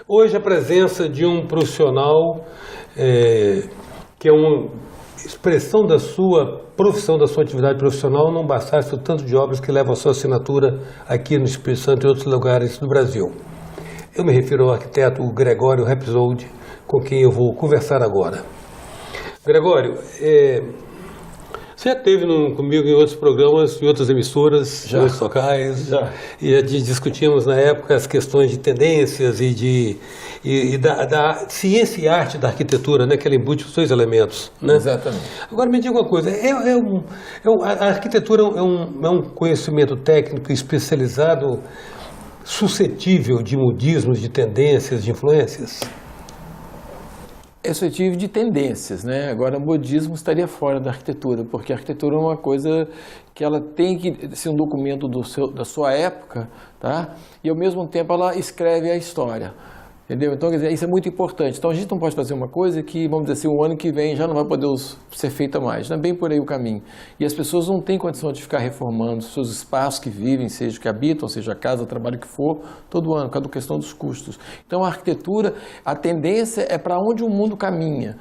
Hoje a presença de um profissional que é uma expressão da sua profissão, da sua atividade profissional, não bastasse o tanto de obras que levam a sua assinatura aqui no Espírito Santo e outros lugares do Brasil. Eu me refiro ao arquiteto Gregório Rhapsody, com quem eu vou conversar agora. Gregório, você já esteve comigo em outros programas, em outras emissoras, em outros locais, e discutimos na época as questões de tendências e da ciência e arte da arquitetura, né, que ela embute os dois elementos. Né? Exatamente. Agora me diga uma coisa, a arquitetura é um conhecimento técnico especializado suscetível de modismos, de tendências, de influências? É suscetível de tendências, né? Agora, o modismo estaria fora da arquitetura, porque a arquitetura é uma coisa que ela tem que ser um documento da sua época, tá? E ao mesmo tempo ela escreve a história. Entendeu? Então, quer dizer, isso é muito importante. Então, a gente não pode fazer uma coisa que, vamos dizer assim, o ano que vem já não vai poder ser feita mais. Não é bem por aí o caminho. E as pessoas não têm condição de ficar reformando os seus espaços que vivem, seja que habitam, seja a casa, trabalho que for, todo ano, por causa da questão dos custos. Então, a arquitetura, a tendência é para onde o mundo caminha,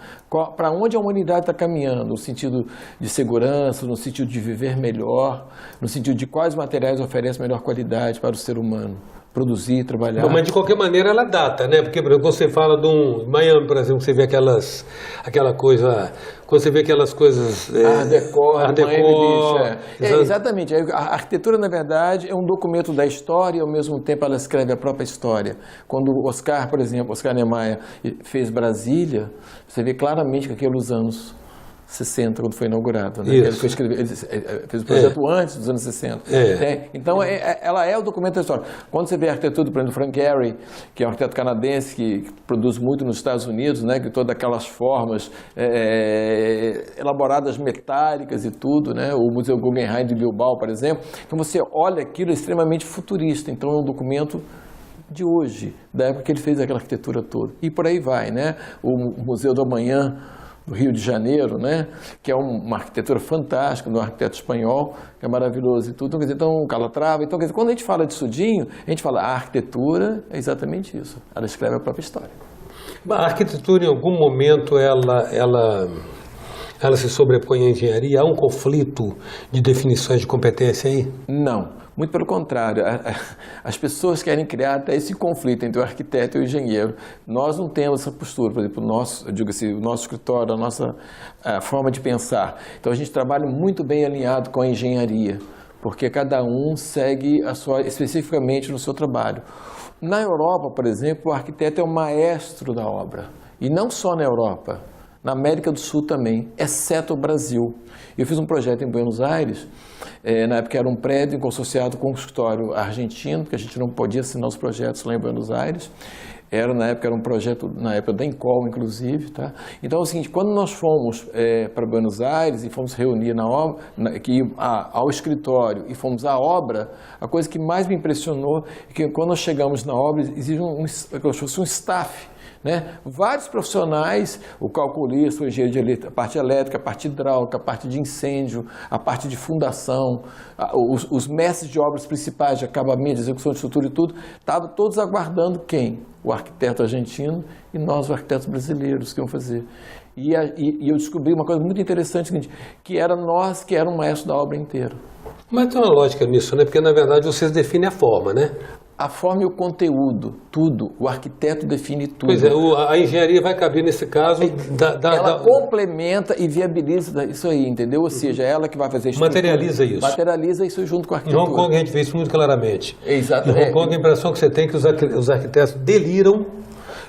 para onde a humanidade está caminhando, no sentido de segurança, no sentido de viver melhor, no sentido de quais materiais oferecem melhor qualidade para o ser humano produzir, trabalhar. Mas de qualquer maneira ela data, né? Porque, por exemplo, você fala de Miami, por exemplo, você vê aquela coisa, quando você vê aquelas coisas... Art Deco, exatamente. A arquitetura, na verdade, é um documento da história e, ao mesmo tempo, ela escreve a própria história. Quando o Oscar, por exemplo, Oscar Niemeyer fez Brasília, você vê claramente que aqueles anos 60, quando foi inaugurado. Né? Ele fez o projeto antes dos anos 60. Então, ela é o documento da história. Quando você vê a arquitetura, por exemplo, do Frank Gehry, que é um arquiteto canadense que produz muito nos Estados Unidos, né? Que todas aquelas formas elaboradas metálicas e tudo, né? O Museu Guggenheim de Bilbao, por exemplo. Então, você olha aquilo, é extremamente futurista. Então, é um documento de hoje, da época que ele fez aquela arquitetura toda. E por aí vai, né? O Museu do Amanhã, do Rio de Janeiro, né? Que é uma arquitetura fantástica, de um arquiteto espanhol, que é maravilhoso e tudo. Então, Calatrava. Então, quer dizer, quando a gente fala de Sudinho, a gente fala, a arquitetura é exatamente isso. Ela escreve a própria história. A arquitetura, em algum momento, ela se sobrepõe à engenharia? Há um conflito de definições de competência aí? Não. Muito pelo contrário, as pessoas querem criar até esse conflito entre o arquiteto e o engenheiro. Nós não temos essa postura, por exemplo, o nosso escritório, a nossa forma de pensar. Então a gente trabalha muito bem alinhado com a engenharia, porque cada um segue especificamente no seu trabalho. Na Europa, por exemplo, o arquiteto é o maestro da obra, e não só na Europa. Na América do Sul também, exceto o Brasil. Eu fiz um projeto em Buenos Aires, na época era um prédio consorciado com um escritório argentino, porque a gente não podia assinar os projetos lá em Buenos Aires. Na época era um projeto, na época da Encol, inclusive. Tá? Então é o seguinte, quando nós fomos para Buenos Aires e fomos reunir ao escritório e fomos à obra, a coisa que mais me impressionou é que quando nós chegamos na obra, existe um staff, né? Vários profissionais, o calculista, o engenheiro de a parte elétrica, a parte hidráulica, a parte de incêndio, a parte de fundação, os mestres de obras principais, de acabamento, de execução de estrutura e tudo, estavam todos aguardando quem? O arquiteto argentino e nós, os arquitetos brasileiros, que iam fazer. E eu descobri uma coisa muito interessante, que era nós que éramos o maestro da obra inteira. Mas tem uma lógica nisso, né? Porque, na verdade, vocês definem a forma, né? A forma e o conteúdo, tudo. O arquiteto define tudo. Pois é, a engenharia vai caber nesse caso... Ela complementa e viabiliza isso aí, entendeu? Ou seja, ela que vai fazer isso. Materializa isso. Materializa isso junto com a arquitetura. Em Hong Kong a gente vê isso muito claramente. Exatamente. Em Hong Kong a impressão que você tem é que os arquitetos deliram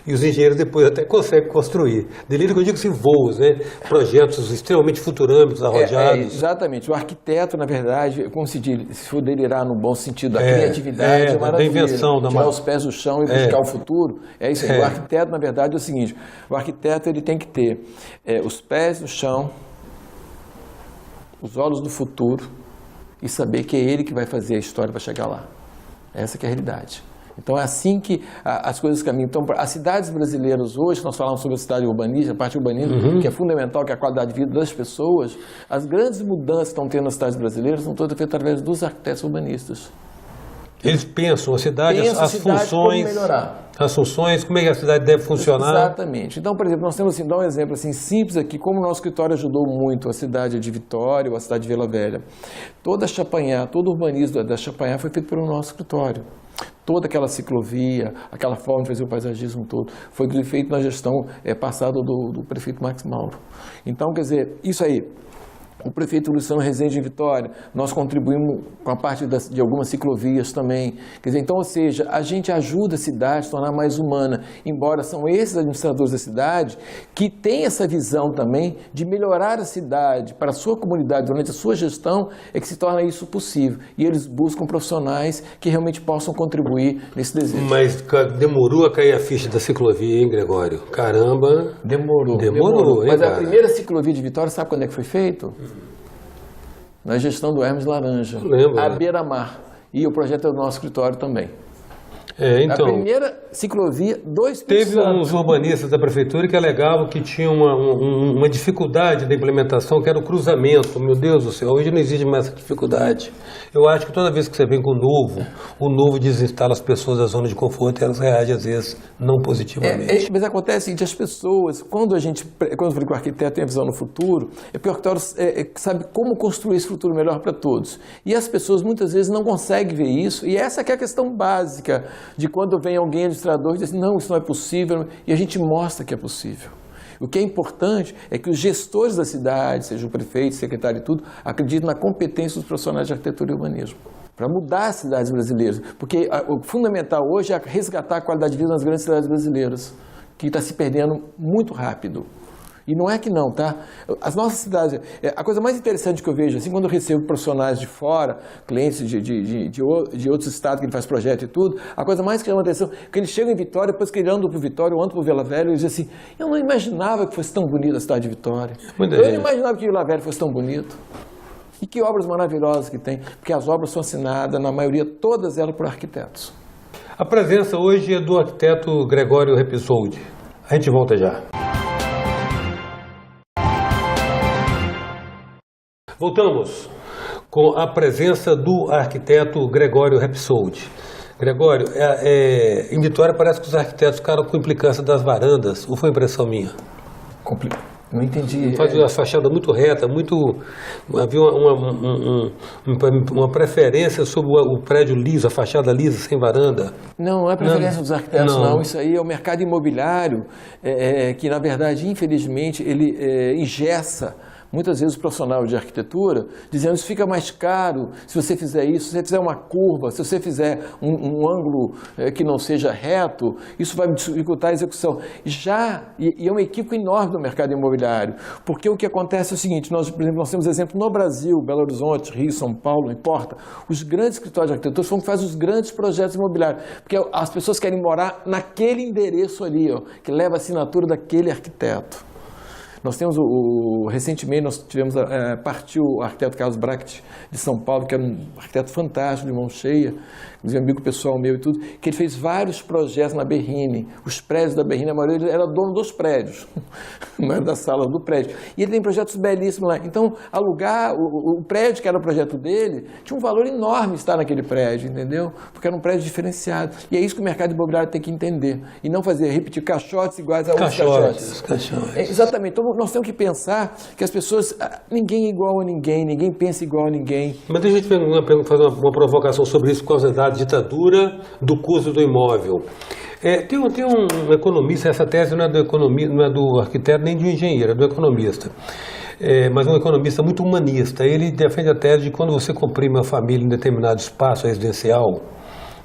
e os engenheiros depois até conseguem construir. Delírio que eu digo assim, voos, né? Projetos extremamente futurâmicos, arrojados. Exatamente. O arquiteto, na verdade, como se diz, se for delirar no bom sentido, a criatividade é maravilha. Da invenção. Tirar os pés do chão e buscar o futuro. É isso aí. O arquiteto, na verdade, é o seguinte, o arquiteto ele tem que ter os pés no chão, os olhos no futuro e saber que é ele que vai fazer a história para chegar lá. Essa que é a realidade. Então é assim que as coisas caminham. Então, as cidades brasileiras hoje, nós falamos sobre a cidade urbanista, a parte urbanista, que é fundamental, que é a qualidade de vida das pessoas, as grandes mudanças que estão tendo nas cidades brasileiras são todas feitas através dos arquitetos urbanistas. Eles pensam a cidade, Pensa a as cidade funções, como melhorar. as funções, como é que a cidade deve funcionar. Exatamente. Então, por exemplo, nós temos assim, dar um exemplo assim, simples aqui, como o nosso escritório ajudou muito a cidade de Vitória ou a cidade de Vila Velha. Toda a Chapanhá, todo o urbanismo da Chapanhá foi feito pelo nosso escritório. Toda aquela ciclovia, aquela forma de fazer o paisagismo todo, foi feito na gestão passada do prefeito Max Mauro. Então, quer dizer, isso aí. O prefeito Luciano Rezende em Vitória, nós contribuímos com a parte de algumas ciclovias também. Quer dizer, então, ou seja, a gente ajuda a cidade a se tornar mais humana, embora são esses administradores da cidade que têm essa visão também de melhorar a cidade para a sua comunidade durante a sua gestão, é que se torna isso possível. E eles buscam profissionais que realmente possam contribuir nesse desejo. Mas demorou a cair a ficha da ciclovia, hein, Gregório? Caramba! Demorou. Hein, Mas cara? a primeira ciclovia de Vitória, sabe quando é que foi feito? Na gestão do Hermes Laranja, lembro, à beira-mar. E o projeto é do nosso escritório também. Então, a primeira ciclovia do Espírito teve Santo. uns urbanistas da prefeitura que alegavam que tinha uma dificuldade da implementação, que era o cruzamento. Meu Deus do céu, hoje não existe mais essa dificuldade. Eu acho que toda vez que você vem com o novo desinstala as pessoas da zona de conforto e elas reagem, às vezes, não positivamente. Mas acontece o seguinte, as pessoas, quando eu falei que o arquiteto tem a visão no futuro, é porque o arquiteto sabe como construir esse futuro melhor para todos. E as pessoas, muitas vezes, não conseguem ver isso, e essa que é a questão básica de quando vem alguém administrador e diz assim, não, isso não é possível, e a gente mostra que é possível. O que é importante é que os gestores da cidade, seja o prefeito, secretário e tudo, acreditem na competência dos profissionais de arquitetura e urbanismo, para mudar as cidades brasileiras. Porque o fundamental hoje é resgatar a qualidade de vida nas grandes cidades brasileiras, que está se perdendo muito rápido. E não é que não, tá? As nossas cidades, a coisa mais interessante que eu vejo, assim, quando eu recebo profissionais de fora, clientes de outros estados que ele faz projeto e tudo, a coisa mais que chama atenção é que eles chegam em Vitória, depois que eles andam para Vitória, ou andam para Vila Velha, e dizem assim, eu não imaginava que fosse tão bonita a cidade de Vitória. Eu não imaginava que Vila Velha fosse tão bonito. E que obras maravilhosas que tem, porque as obras são assinadas, na maioria, todas elas por arquitetos. A presença hoje é do arquiteto Gregório Repisoldi. A gente volta já. Voltamos com a presença do arquiteto Gregório Repisoldi. Gregório, em Vitória parece que os arquitetos ficaram com implicância das varandas, ou foi impressão minha? Não entendi. Fazia uma fachada muito reta, havia uma preferência sobre o prédio liso, a fachada lisa, sem varanda. Não é preferência dos arquitetos, não. Isso aí é o mercado imobiliário, que na verdade, infelizmente, ele engessa muitas vezes o profissional de arquitetura, dizendo isso fica mais caro se você fizer isso, se você fizer uma curva, se você fizer um ângulo que não seja reto, isso vai dificultar a execução. E é um equívoco enorme do mercado imobiliário, porque o que acontece é o seguinte, por exemplo, nós temos exemplo no Brasil, Belo Horizonte, Rio, São Paulo, não importa, os grandes escritórios de arquitetura são que fazem os grandes projetos imobiliários, porque as pessoas querem morar naquele endereço ali, que leva a assinatura daquele arquiteto. Nós temos recentemente nós tivemos partiu o arquiteto Carlos Bracht de São Paulo, que era um arquiteto fantástico, de mão cheia, inclusive amigo pessoal meu e tudo, que ele fez vários projetos na Berrine. Os prédios da Berrine, a maioria ele era dono dos prédios, não era da sala do prédio. E ele tem projetos belíssimos lá. Então, alugar o prédio que era o projeto dele, tinha um valor enorme estar naquele prédio, entendeu? Porque era um prédio diferenciado. E é isso que o mercado imobiliário tem que entender. E não repetir caixotes iguais a outros caixotes. Exatamente. Então, nós temos que pensar que as pessoas, ninguém é igual a ninguém, ninguém pensa igual a ninguém. Mas deixa eu te fazer uma provocação sobre isso por causa da ditadura do custo do imóvel. Tem um economista, essa tese não é do arquiteto nem de um engenheiro, é do economista. Mas um economista muito humanista. Ele defende a tese de que quando você comprime uma família em determinado espaço residencial,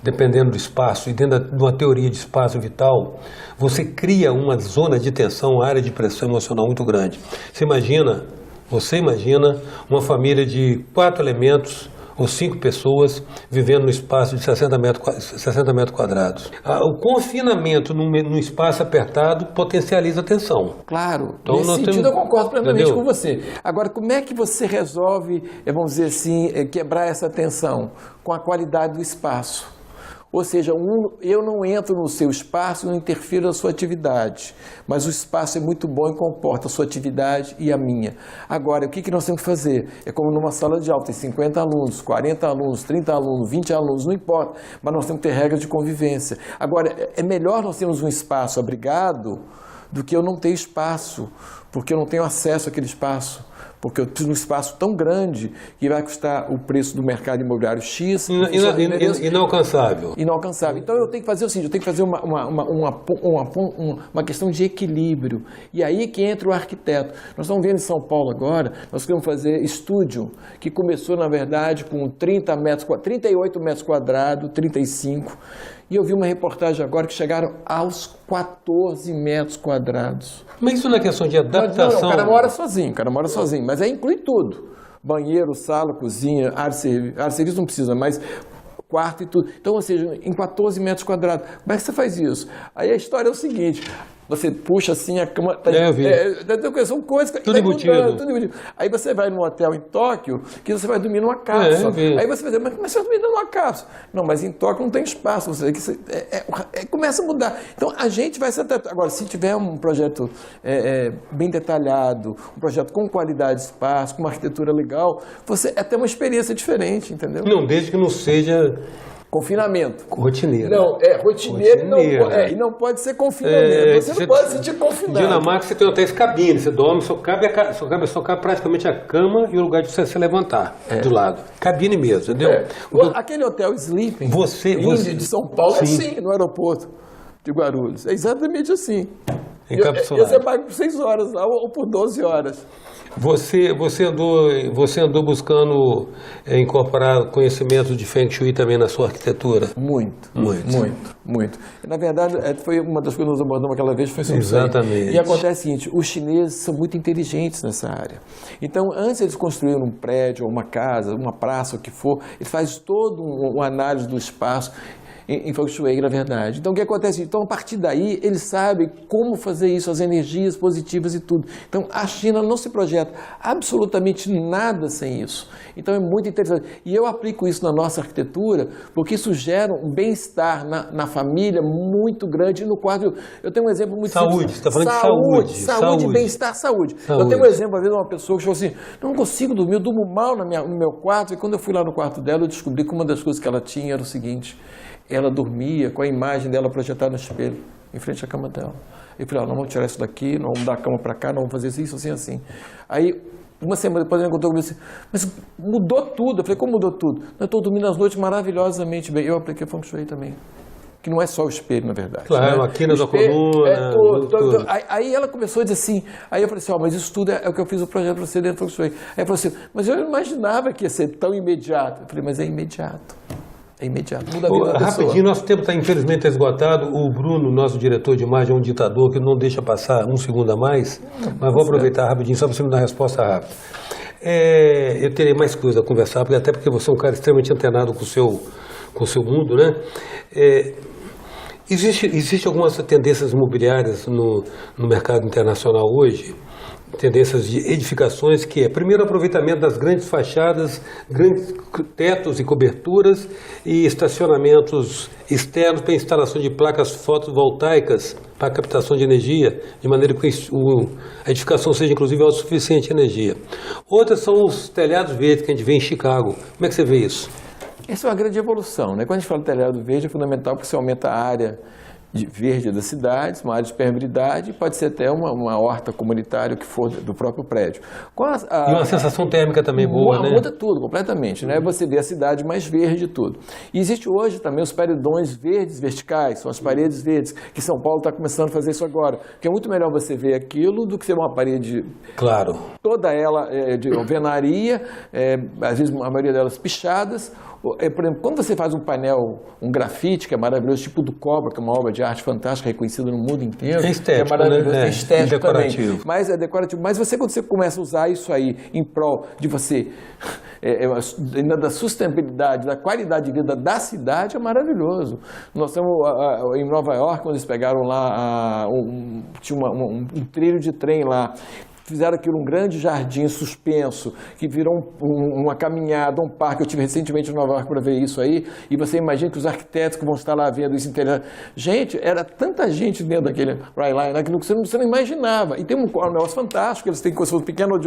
dependendo do espaço e dentro de uma teoria de espaço vital, você cria uma zona de tensão, uma área de pressão emocional muito grande. Você imagina uma família de 4 elementos ou 5 pessoas vivendo no espaço de 60 metros quadrados. O confinamento num espaço apertado potencializa a tensão. Claro, então, nesse sentido eu concordo plenamente com você. Agora, como é que você resolve, vamos dizer assim, quebrar essa tensão? Com a qualidade do espaço. Ou seja, eu não entro no seu espaço e não interfiro na sua atividade, mas o espaço é muito bom e comporta a sua atividade e a minha. Agora, o que nós temos que fazer? É como numa sala de aula, tem 50 alunos, 40 alunos, 30 alunos, 20 alunos, não importa, mas nós temos que ter regras de convivência. Agora, é melhor nós termos um espaço abrigado do que eu não ter espaço, porque eu não tenho acesso àquele espaço. Porque eu preciso de um espaço tão grande que vai custar o preço do mercado imobiliário X. Inalcançável. Inalcançável. Então eu tenho que fazer o seguinte, eu tenho que fazer uma questão de equilíbrio. E aí que entra o arquiteto. Nós estamos vendo em São Paulo agora, nós queremos fazer estúdio, que começou, na verdade, com 38 metros quadrados, 35. E eu vi uma reportagem agora que chegaram aos 14 metros quadrados. Mas isso não é questão de adaptação? Não, o cara mora sozinho, mas aí inclui tudo. Banheiro, sala, cozinha, área de serviço não precisa, mas quarto e tudo. Então, ou seja, em 14 metros quadrados. Como é que você faz isso? Aí a história é o seguinte... Você puxa assim a cama... são coisas... Tudo embutido. Tudo embutido. Aí você vai num hotel em Tóquio, que você vai dormir numa cápsula. Aí você vai dizer, mas você vai dormir numa cápsula? Não, mas em Tóquio não tem espaço. Começa a mudar. Então, a gente vai se adaptar. Agora, se tiver um projeto bem detalhado, um projeto com qualidade de espaço, com uma arquitetura legal, você é até uma experiência diferente, entendeu? Não, desde que não seja... Confinamento. Rotineiro. Não, rotineiro e não pode ser confinamento. Você não pode se sentir confinado. Em Dinamarca você tem hotéis cabine, você dorme, só cabe praticamente a cama e o lugar de você se levantar do lado. Cabine mesmo, entendeu? Aquele hotel Sleeping, de São Paulo, sim. É assim, no aeroporto de Guarulhos. É exatamente assim. Encapsulado. Você paga por 6 horas lá ou por 12 horas. Você andou buscando incorporar conhecimentos de Feng Shui também na sua arquitetura? Muito. Na verdade, foi uma das coisas que nós abordamos aquela vez, foi sobre exatamente. Isso. E acontece o seguinte, os chineses são muito inteligentes nessa área. Então, antes de eles construírem um prédio, uma casa, uma praça, o que for, eles fazem todo uma análise do espaço em Feng Shui, na verdade. Então, o que acontece? Então, a partir daí, eles sabem como fazer isso, as energias positivas e tudo. Então, a China não se projeta absolutamente nada sem isso. Então, é muito interessante. E eu aplico isso na nossa arquitetura, porque isso gera um bem-estar na família muito grande. No quadro, eu tenho um exemplo muito simples. Você está falando de saúde, bem-estar, saúde. Eu tenho um exemplo, às vezes, de uma pessoa que falou assim, não consigo dormir, eu durmo mal no meu quarto. E quando eu fui lá no quarto dela, eu descobri que uma das coisas que ela tinha era o seguinte... Ela dormia com a imagem dela projetada no espelho, em frente à cama dela. Eu falei, não vamos tirar isso daqui, não vamos dar a cama para cá, não vamos fazer isso, assim, assim. Aí, uma semana depois, ela encontrou comigo assim, mas mudou tudo. Eu falei, como mudou tudo? Eu estou dormindo as noites maravilhosamente bem. Eu apliquei Feng Shui também. Que não é só o espelho, na verdade. Claro, né? a quina da coluna. Tudo. Aí ela começou a dizer assim, aí eu falei assim, mas isso tudo é o que eu fiz o projeto para você dentro do Feng Shui. Aí ela falou assim, mas eu não imaginava que ia ser tão imediato. Eu falei, mas é imediato. É imediato, muda a vida da pessoa. Rapidinho, nosso tempo está infelizmente esgotado. O Bruno, nosso diretor de imagem, é um ditador que não deixa passar um segundo a mais. Mas vou aproveitar rapidinho, só para você me dar uma resposta rápida. Eu terei mais coisa a conversar, até porque você é um cara extremamente antenado com o seu mundo, né? Existem algumas tendências imobiliárias no mercado internacional hoje, tendências de edificações, que é, primeiro, aproveitamento das grandes fachadas, grandes tetos e coberturas e estacionamentos externos para instalação de placas fotovoltaicas para captação de energia, de maneira que a edificação seja, inclusive, autossuficiente em energia. Outras são os telhados verdes que a gente vê em Chicago. Como é que você vê isso? Essa é uma grande evolução, né? Quando a gente fala de telhado verde, é fundamental porque você aumenta a área de verde das cidades, uma área de permeabilidade, pode ser até uma horta comunitária, o que for do próprio prédio. E uma sensação térmica também boa, né? Muda tudo, completamente, né? Você vê a cidade mais verde e tudo. E existe hoje também os paredões verdes verticais, são as paredes verdes, que São Paulo está começando a fazer isso agora, porque é muito melhor você ver aquilo do que ser uma parede... Claro. Toda ela de alvenaria, às vezes a maioria delas pichadas. Por exemplo, quando você faz um painel, um grafite, que é maravilhoso, tipo do Cobra, que é uma obra de arte fantástica, reconhecida no mundo inteiro. É estético, é maravilhoso, né? É estético decorativo. Também. Mas é decorativo. Mas quando você começa a usar isso aí em prol de você, da sustentabilidade, da qualidade de vida da cidade, é maravilhoso. Nós temos em Nova York, quando eles pegaram lá, tinha um trilho de trem lá, fizeram aquilo um grande jardim suspenso, que virou uma caminhada, um parque. Eu estive recentemente em Nova York para ver isso aí, e você imagina que os arquitetos que vão estar lá vendo isso inteiro. Gente, era tanta gente dentro daquele Ryline, aquilo que você não imaginava. E tem um negócio fantástico, eles têm um pequeno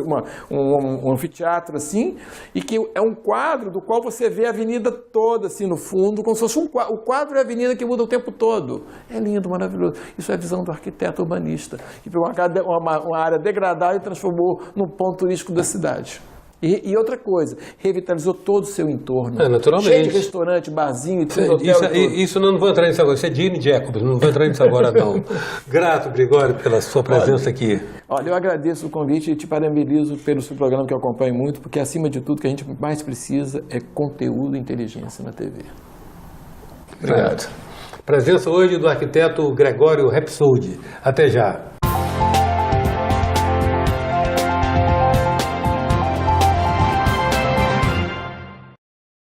um anfiteatro assim, e que é um quadro do qual você vê a avenida toda assim no fundo, como se fosse o quadro é a avenida que muda o tempo todo. É lindo, maravilhoso. Isso é a visão do arquiteto urbanista, que pegou uma área degradada e transformou num ponto turístico da cidade. E outra coisa, revitalizou todo o seu entorno. Naturalmente. Cheio de restaurante, barzinho e tudo. Isso não vou entrar nisso agora. Isso é Gene Jacobs, não vou entrar nisso agora, não. Grato, Gregório, pela sua presença aqui. Olha, eu agradeço o convite e te parabenizo pelo seu programa, que eu acompanho muito, porque acima de tudo, o que a gente mais precisa é conteúdo e inteligência na TV. Obrigado. Presença hoje do arquiteto Gregório Repsold. Até já.